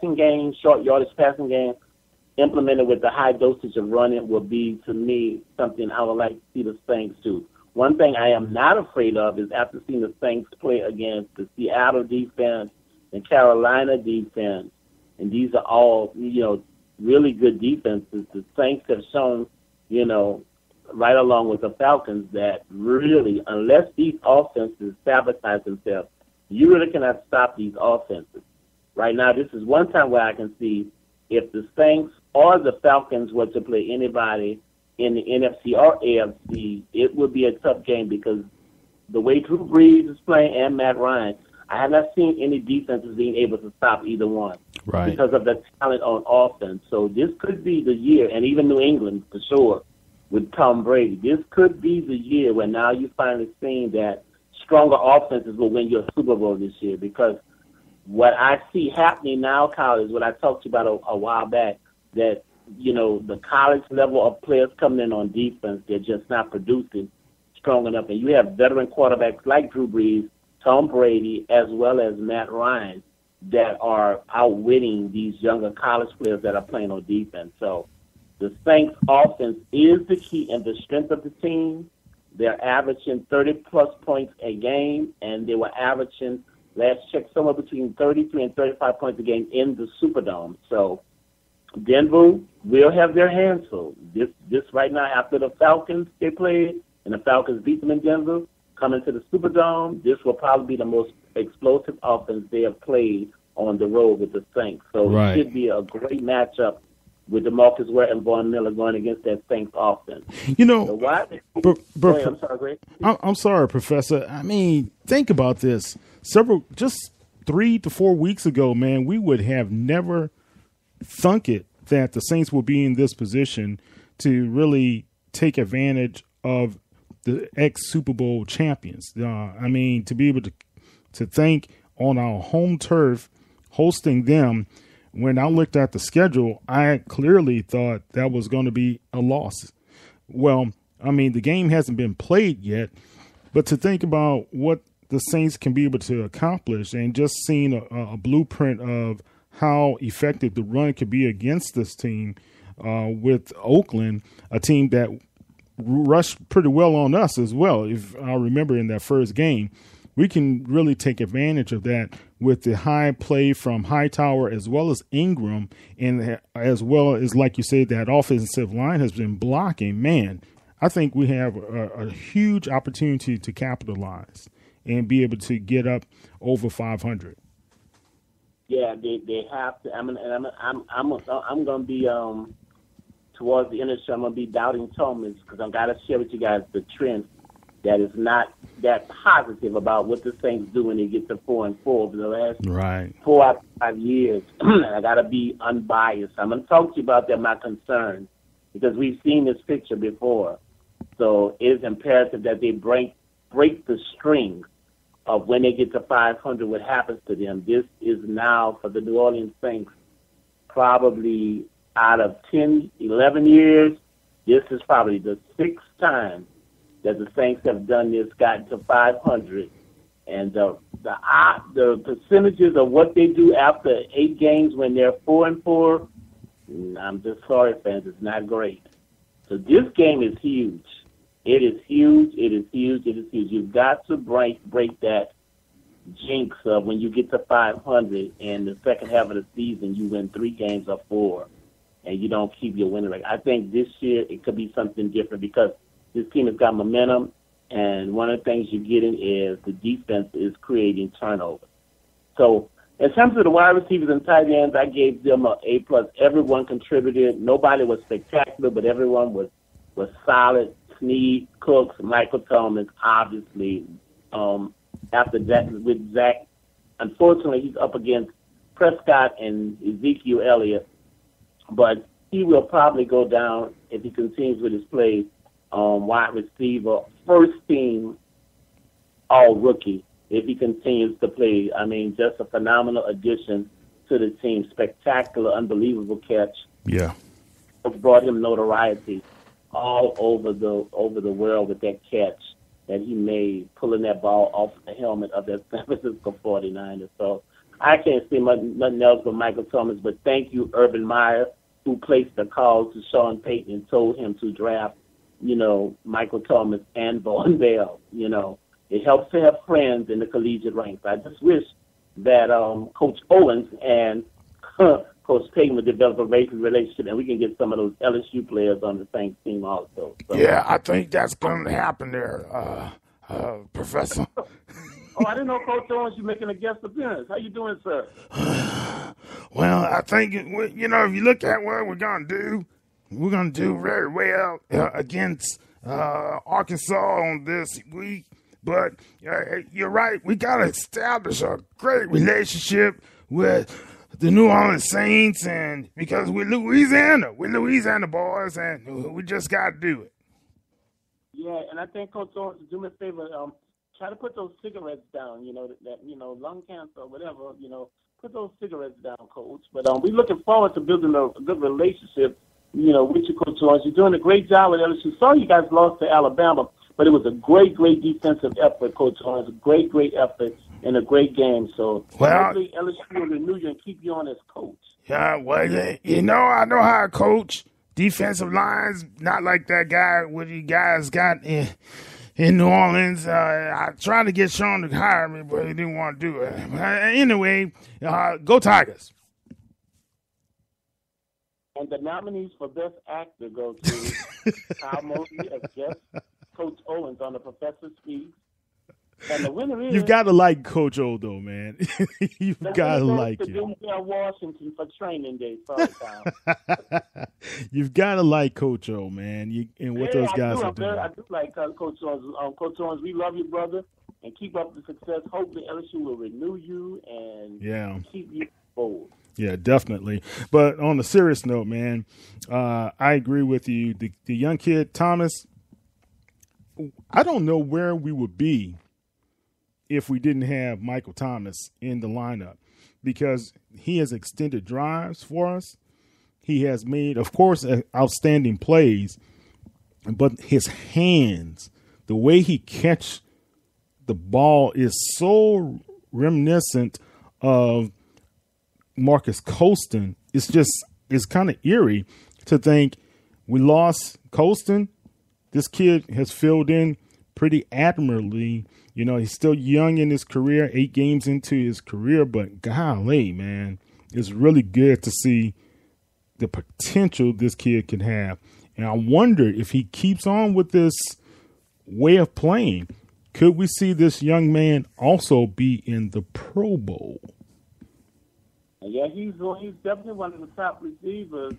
passing game, short yardage passing game, implemented with the high dosage of running will be, to me, something I would like to see the Saints do. One thing I am not afraid of is after seeing the Saints play against the Seattle defense and Carolina defense, and these are all, really good defenses. The Saints have shown, right along with the Falcons, that really, unless these offenses sabotage themselves, you really cannot stop these offenses. Right now, this is one time where I can see if the Saints or the Falcons were to play anybody in the NFC or AFC, it would be a tough game because the way Drew Brees is playing and Matt Ryan, I have not seen any defenses being able to stop either one because of the talent on offense. So this could be the year, and even New England for sure with Tom Brady. This could be the year where now you're finally seeing that stronger offenses will win your Super Bowl this year, because what I see happening now, Kyle, is what I talked to you about a while back, that, the college level of players coming in on defense, they're just not producing strong enough. And you have veteran quarterbacks like Drew Brees, Tom Brady, as well as Matt Ryan that are outwitting these younger college players that are playing on defense. So the Saints offense is the key and the strength of the team. They're averaging 30-plus points a game, and they were averaging, last check, somewhere between 33 and 35 points a game in the Superdome. So Denver will have their hands full. This right now, after the Falcons they played, and the Falcons beat them in Denver, coming to the Superdome, this will probably be the most explosive offense they have played on the road with the Saints. So It should be a great matchup with DeMarcus Ware and Von Miller going against that Saints offense. I'm sorry, Greg. I'm sorry, Professor. I mean, think about this. Just 3 to 4 weeks ago, man, we would have never thunk it that the Saints will be in this position to really take advantage of the ex-Super Bowl champions. To be able to think on our home turf, hosting them, when I looked at the schedule, I clearly thought that was going to be a loss. Well, the game hasn't been played yet, but to think about what the Saints can be able to accomplish and just seeing a blueprint of how effective the run could be against this team with Oakland, a team that rushed pretty well on us as well. If I remember in that first game, we can really take advantage of that with the high play from Hightower as well as Ingram, and as well as, like you said, that offensive line has been blocking. Man, I think we have a huge opportunity to capitalize and be able to get up over 500. Yeah, they have to. I'm going to be towards the end of the show. I'm going to be doubting Thomas because I've got to share with you guys the trend that is not that positive about what the Saints do when they get to 4-4 over the last 4 out of 5 years. I got to be unbiased. I'm going to talk to you about my concerns, because we've seen this picture before. So it is imperative that they break the string of when they get to 500, what happens to them. This is now, for the New Orleans Saints, probably out of 10, 11 years, this is probably the 6th time that the Saints have done this, gotten to 500. And the percentages of what they do after 8 games when they're 4-4, I'm just sorry, fans, it's not great. So this game is huge. It is huge. It is huge. It is huge. You've got to break that jinx of when you get to 500 and the second half of the season you win 3 games or 4 and you don't keep your winning rate. I think this year it could be something different because this team has got momentum, and one of the things you're getting is the defense is creating turnovers. So in terms of the wide receivers and tight ends, I gave them an A+. Everyone contributed. Nobody was spectacular, but everyone was solid. Snead, Cooks, Michael Thomas, obviously. After that, with Zach, unfortunately, he's up against Prescott and Ezekiel Elliott, but he will probably go down if he continues with his play. Wide receiver, first team all rookie if he continues to play. I mean, just a phenomenal addition to the team. Spectacular, unbelievable catch. Yeah. It brought him notoriety all over the world with that catch that he made, pulling that ball off the helmet of that San Francisco 49ers. So I can't say nothing else but Michael Thomas, but thank you, Urban Meyer, who placed the call to Sean Payton and told him to draft, Michael Thomas and Von Bell. It helps to have friends in the collegiate ranks. I just wish that Coach Owens and Coach Payton would develop a racing relationship, and we can get some of those LSU players on the same team also. So. Yeah, I think that's going to happen there, Professor. Oh, I didn't know, Coach Owens, you making a guest appearance. How you doing, sir? Well, I think, if you look at what we're going to do, we're going to do very well against Arkansas on this week. But you're right. We got to establish a great relationship with the New Orleans Saints, and because we're Louisiana boys, and we just got to do it. Yeah, and I think, Coach Owens, do me a favor, try to put those cigarettes down, lung cancer or whatever, put those cigarettes down, Coach. But we're looking forward to building a good relationship, with you, Coach Owens. You're doing a great job with LSU. Sorry you guys lost to Alabama, but it was a great, great defensive effort, Coach Owens. A great, great effort and a great game. So hopefully LSU will renew you and keep you on as coach. Yeah, well, I know how to coach defensive lines, not like that guy what you guys got in New Orleans. I tried to get Sean to hire me, but he didn't want to do it. Anyway, go Tigers. And the nominees for Best Actor go to Kyle Mosley as guest, Coach Owens on The Professor Speaks. And the winner is... You've got to like Coach O, though, man. You've got to like it. Denzel Washington for training day. Sorry, Kyle. You've got to like Coach O, man, and what those guys are doing. I do like Coach Owens. Coach Owens, we love you, brother, and keep up the success. Hopefully LSU will renew you and keep you forward. Yeah, definitely. But on a serious note, man, I agree with you. The young kid, Thomas, I don't know where we would be if we didn't have Michael Thomas in the lineup, because he has extended drives for us. He has made, of course, outstanding plays, but his hands, the way he catch the ball is so reminiscent of Marcus Colston. It's kind of eerie to think we lost Colston. This kid has filled in pretty admirably. He's still young in his career, 8 games into his career, but golly, man, it's really good to see the potential this kid can have. And I wonder if he keeps on with this way of playing, could we see this young man also be in the Pro Bowl? Yeah, he's definitely one of the top receivers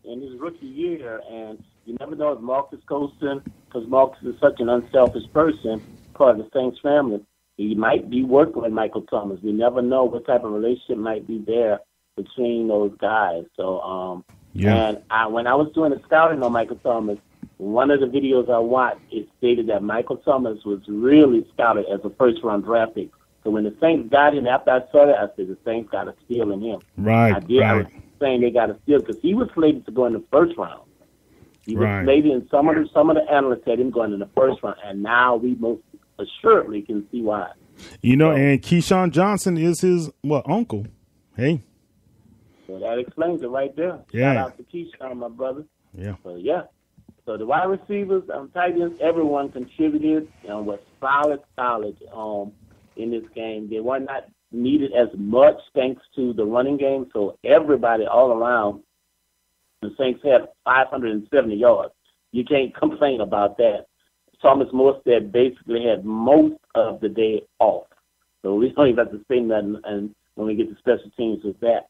in his rookie year, and you never know if Marcus Colston, because Marcus is such an unselfish person, part of the Saints family, he might be working with Michael Thomas. We never know what type of relationship might be there between those guys. So, and when I was doing the scouting on Michael Thomas, one of the videos I watched, it stated that Michael Thomas was really scouted as a first-round draft pick. So when the Saints got him, after I saw that, I said the Saints got a steal in him. Right. I was saying they got a steal because he was slated to go in the first round. He was slated, and some of the analysts had him going in the first round, and now we most assuredly can see why. And Keyshawn Johnson is his uncle. Hey. So that explains it right there. Yeah. Shout out to Keyshawn, my brother. Yeah. So the wide receivers, tight ends, everyone contributed and was solid in this game. They were not needed as much thanks to the running game. So everybody all around, the Saints had 570 yards. You can't complain about that. Thomas Morstead basically had most of the day off. So we don't even have to say nothing and when we get to special teams with that.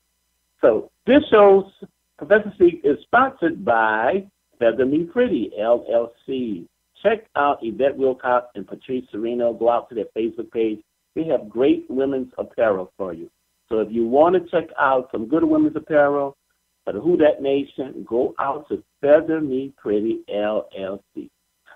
So this show's Professor Speak is sponsored by Feather Me Pretty, LLC. Check out Yvette Wilcox and Patrice Sereno. Go out to their Facebook page. They have great women's apparel for you. So if you want to check out some good women's apparel for the Who Dat Nation, go out to Feather Me Pretty, LLC.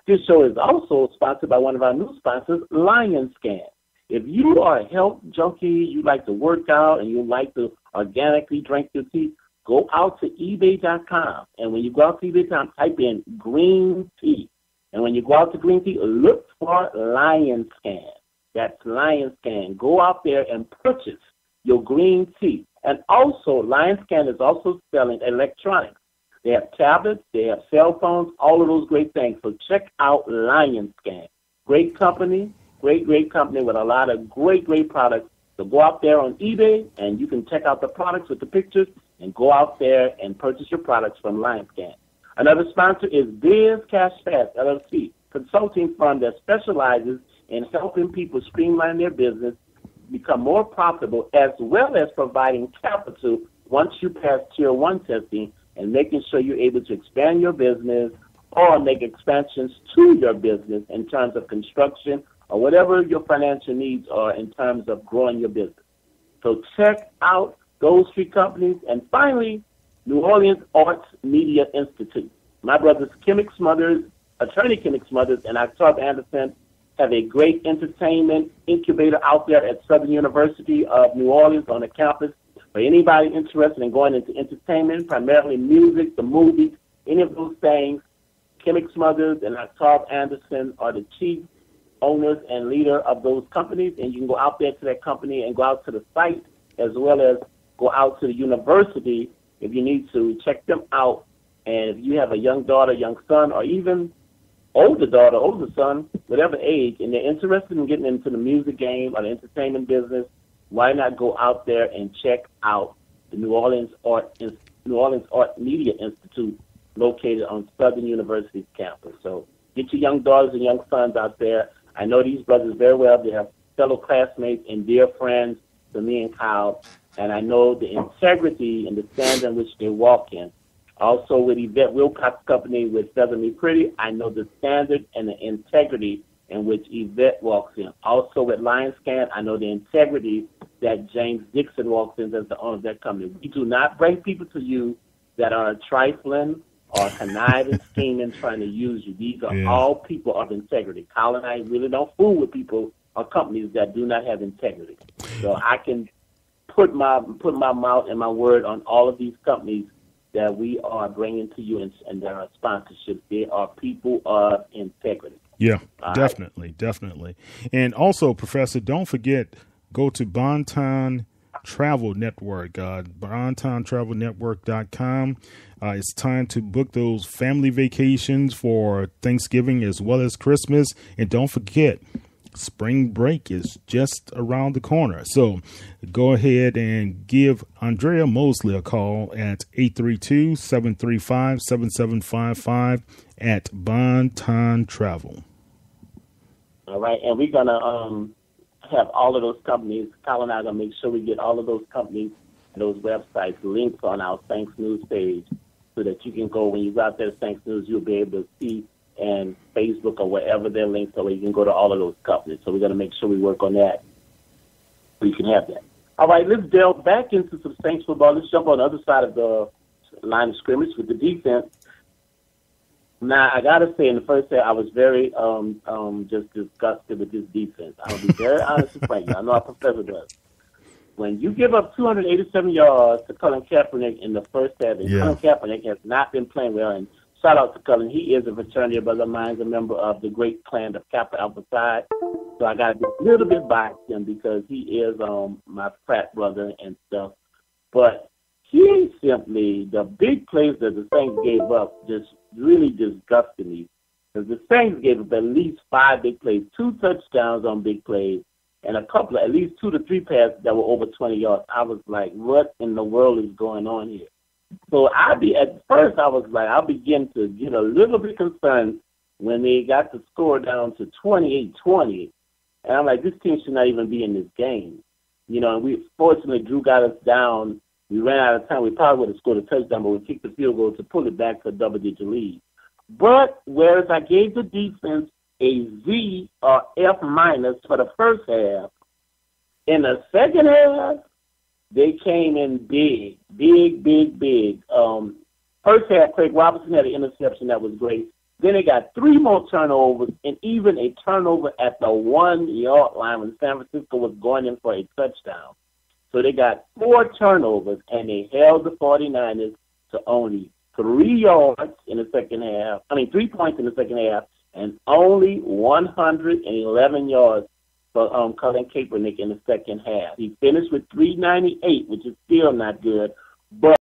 This show is also sponsored by one of our new sponsors, Lion Scan. If you are a health junkie, you like to work out, and you like to organically drink your tea, go out to eBay.com. And when you go out to eBay.com, type in green tea. And when you go out to green tea, look for Lion Scan. That's Lion Scan. Go out there and purchase your green tea. And also, LionScan is also selling electronics. They have tablets, they have cell phones, all of those great things. So check out LionScan. Great company, great company with a lot of great products. So go out there on eBay and you can check out the products with the pictures and go out there and purchase your products from LionScan. Another sponsor is Biz Cash Fast, LLC, consulting firm that specializes in helping people streamline their business, become more profitable, as well as providing capital once you pass Tier 1 testing and making sure you're able to expand your business or make expansions to your business in terms of construction or whatever your financial needs are in terms of growing your business. So check out those three companies. And finally, New Orleans Arts Media Institute. My brothers, Kimmick Smothers, attorney Kimmick Smothers, and Octave Anderson have a great entertainment incubator out there at Southern University of New Orleans on the campus. For anybody interested in going into entertainment, primarily music, the movies, any of those things, Kimmick Smothers and Octave Anderson are the chief owners and leader of those companies. And you can go out there to that company and go out to the site as well as go out to the university if you need to. Check them out. And if you have a young daughter, young son, or even older daughter, older son, whatever age, and they're interested in getting into the music game or the entertainment business, why not go out there and check out the New Orleans Art Media Institute located on Southern University's campus. So get your young daughters and young sons out there. I know these brothers very well. They have fellow classmates and dear friends to me and Kyle, and I know the integrity and the standard in which they walk in. Also with Yvette Wilcox Company with Feather Me Pretty, I know the standard and the integrity in which Yvette walks in. Also with LionScan, I know the integrity that James Dixon walks in as the owner of that company. We do not bring people to you that are trifling or conniving, scheming, trying to use you. These are all people of integrity. Kyle and I really don't fool with people or companies that do not have integrity. So I can put my mouth and my word on all of these companies that we are bringing to you and their sponsorships. They are people of integrity. Yeah, definitely. And also, Professor, don't forget, go to Bonton Travel Network, bontontravelnetwork.com. It's time to book those family vacations for Thanksgiving as well as Christmas. And don't forget, spring break is just around the corner. So go ahead and give Andrea Mosley a call at 832-735-7755 at Bonton Travel. All right. And we're going to have all of those companies. Kyle and I are going to make sure we get all of those companies and those websites links on our Thanks News page so that you can go, when you go out there to Thanks News, you'll be able to see and Facebook or wherever they're linked, so you can go to all of those companies. So we're going to make sure we work on that so you can have that. All right, let's delve back into some Saints football. Let's jump on the other side of the line of scrimmage with the defense. Now, I got to say, in the first half, I was very just disgusted with this defense. I'll be very honest and frank. I know our professor does. When you give up 287 yards to Colin Kaepernick in the first half, and Colin Kaepernick has not been playing well, and shout out to Cullen. He is a fraternity brother of mine, a member of the great clan of Kappa Alpha Psi. So I got to be a little bit biased him because he is my frat brother and stuff. But he simply, the big plays that the Saints gave up just really disgusted me. Because the Saints gave up at least 5 big plays, 2 touchdowns on big plays, and a couple of, at least 2 to 3 passes that were over 20 yards. I was like, what in the world is going on here? So at first I was like, I'll begin to get a little bit concerned when they got the score down to 28-20. And I'm like, this team should not even be in this game. And fortunately, Drew got us down. We ran out of time. We probably would have scored a touchdown, but we kicked the field goal to pull it back to a double-digit lead. But whereas I gave the defense a Z or F minus for the first half, in the second half, they came in big. First half, Craig Robinson had an interception that was great. Then they got 3 more turnovers and even a turnover at the 1-yard line when San Francisco was going in for a touchdown. So they got 4 turnovers, and they held the 49ers to only 3 yards in the second half. 3 points in the second half, and only 111 yards for Colin Kaepernick in the second half. He finished with 398, which is still not good, but